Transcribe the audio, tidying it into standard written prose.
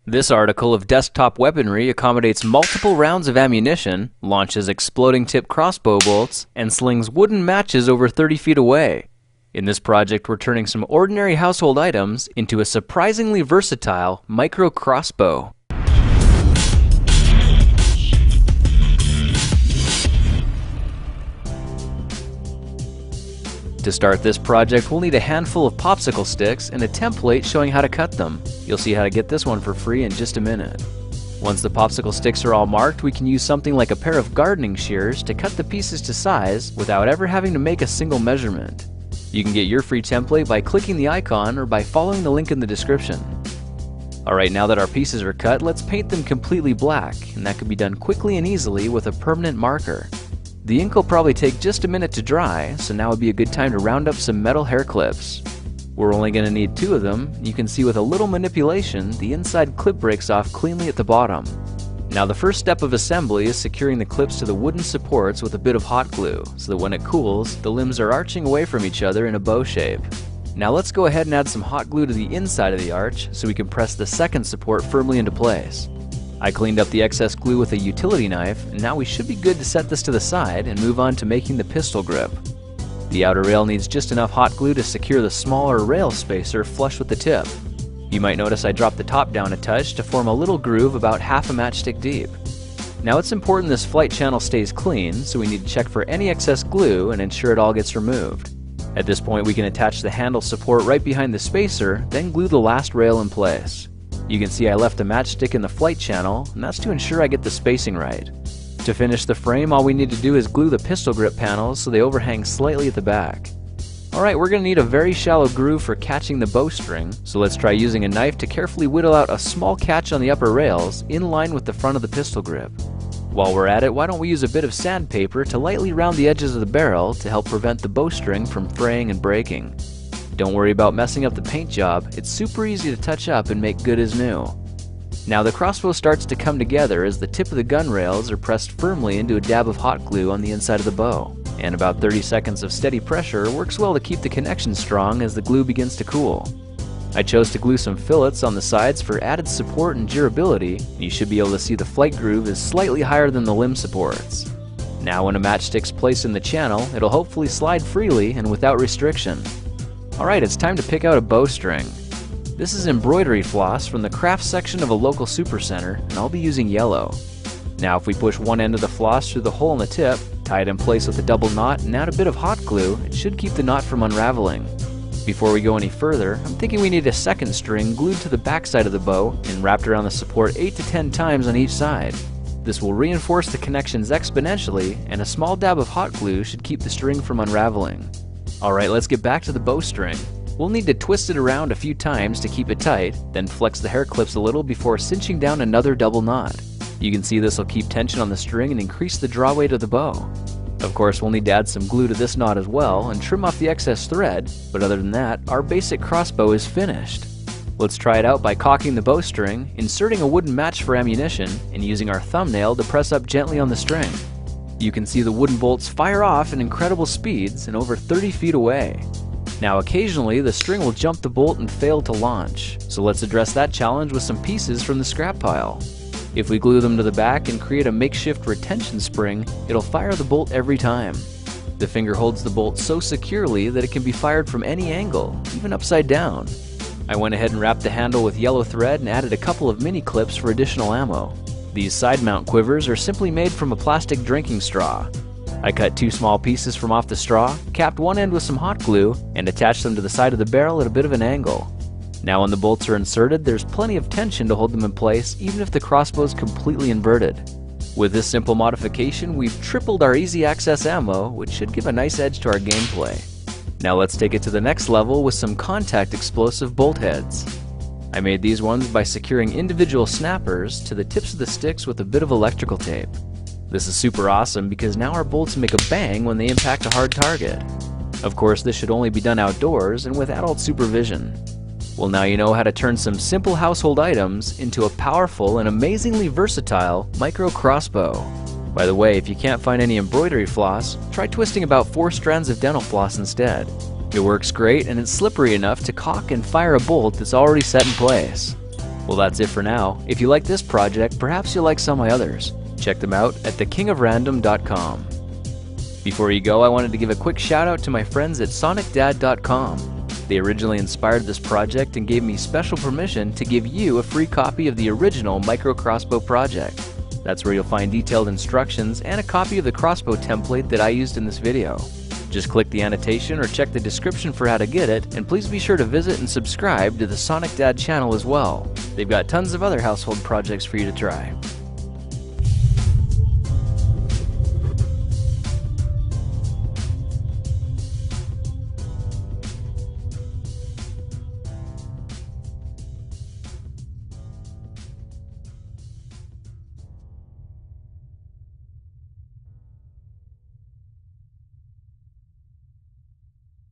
This article of desktop weaponry accommodates multiple rounds of ammunition, launches exploding tip crossbow bolts, and slings wooden matches over 30 feet away. In this project, we're turning some ordinary household items into a surprisingly versatile micro crossbow. To start this project, we'll need a handful of popsicle sticks and a template showing how to cut them. You'll see how to get this one for free in just a minute. Once the popsicle sticks are all marked, we can use something like a pair of gardening shears to cut the pieces to size without ever having to make a single measurement. You can get your free template by clicking the icon or by following the link in the description. Alright, now that our pieces are cut, let's paint them completely black, and that can be done quickly and easily with a permanent marker. The ink will probably take just a minute to dry, so now would be a good time to round up some metal hair clips. We're only going to need 2 of them. You can see with a little manipulation, the inside clip breaks off cleanly at the bottom. Now the first step of assembly is securing the clips to the wooden supports with a bit of hot glue, so that when it cools, the limbs are arching away from each other in a bow shape. Now let's go ahead and add some hot glue to the inside of the arch, so we can press the second support firmly into place. I cleaned up the excess glue with a utility knife, and now we should be good to set this to the side and move on to making the pistol grip. The outer rail needs just enough hot glue to secure the smaller rail spacer flush with the tip. You might notice I dropped the top down a touch to form a little groove about half a matchstick deep. Now it's important this flight channel stays clean, so we need to check for any excess glue and ensure it all gets removed. At this point we can attach the handle support right behind the spacer, then glue the last rail in place. You can see I left a matchstick in the flight channel, and that's to ensure I get the spacing right. To finish the frame, all we need to do is glue the pistol grip panels so they overhang slightly at the back. Alright, we're going to need a very shallow groove for catching the bowstring, so let's try using a knife to carefully whittle out a small catch on the upper rails in line with the front of the pistol grip. While we're at it, why don't we use a bit of sandpaper to lightly round the edges of the barrel to help prevent the bowstring from fraying and breaking. Don't worry about messing up the paint job, it's super easy to touch up and make good as new. Now the crossbow starts to come together as the tip of the gun rails are pressed firmly into a dab of hot glue on the inside of the bow, and about 30 seconds of steady pressure works well to keep the connection strong as the glue begins to cool. I chose to glue some fillets on the sides for added support and durability. You should be able to see the flight groove is slightly higher than the limb supports. Now when a matchstick's placed in the channel, it'll hopefully slide freely and without restriction. Alright, it's time to pick out a bowstring. This is embroidery floss from the craft section of a local supercenter, and I'll be using yellow. Now if we push one end of the floss through the hole in the tip, tie it in place with a double knot, and add a bit of hot glue, it should keep the knot from unraveling. Before we go any further, I'm thinking we need a second string glued to the back side of the bow and wrapped around the support 8 to 10 times on each side. This will reinforce the connections exponentially, and a small dab of hot glue should keep the string from unraveling. Alright, let's get back to the bowstring. We'll need to twist it around a few times to keep it tight, then flex the hair clips a little before cinching down another double knot. You can see this will keep tension on the string and increase the draw weight of the bow. Of course, we'll need to add some glue to this knot as well and trim off the excess thread, but other than that, our basic crossbow is finished. Let's try it out by cocking the bowstring, inserting a wooden match for ammunition, and using our thumbnail to press up gently on the string. You can see the wooden bolts fire off at incredible speeds and over 30 feet away. Now occasionally the string will jump the bolt and fail to launch, so let's address that challenge with some pieces from the scrap pile. If we glue them to the back and create a makeshift retention spring, it'll fire the bolt every time. The finger holds the bolt so securely that it can be fired from any angle, even upside down. I went ahead and wrapped the handle with yellow thread and added a couple of mini clips for additional ammo. These side mount quivers are simply made from a plastic drinking straw. I cut 2 small pieces from off the straw, capped one end with some hot glue, and attached them to the side of the barrel at a bit of an angle. Now when the bolts are inserted, there's plenty of tension to hold them in place even if the crossbow is completely inverted. With this simple modification, we've tripled our easy access ammo, which should give a nice edge to our gameplay. Now let's take it to the next level with some contact explosive bolt heads. I made these ones by securing individual snappers to the tips of the sticks with a bit of electrical tape. This is super awesome because now our bolts make a bang when they impact a hard target. Of course, this should only be done outdoors and with adult supervision. Well, now you know how to turn some simple household items into a powerful and amazingly versatile micro crossbow. By the way, if you can't find any embroidery floss, try twisting about 4 strands of dental floss instead. It works great and it's slippery enough to cock and fire a bolt that's already set in place. Well, that's it for now. If you like this project, perhaps you'll like some of my others. Check them out at thekingofrandom.com. Before you go, I wanted to give a quick shout out to my friends at sonicdad.com. They originally inspired this project and gave me special permission to give you a free copy of the original Micro Crossbow project. That's where you'll find detailed instructions and a copy of the crossbow template that I used in this video. Just click the annotation or check the description for how to get it, and please be sure to visit and subscribe to the Sonic Dad channel as well. They've got tons of other household projects for you to try.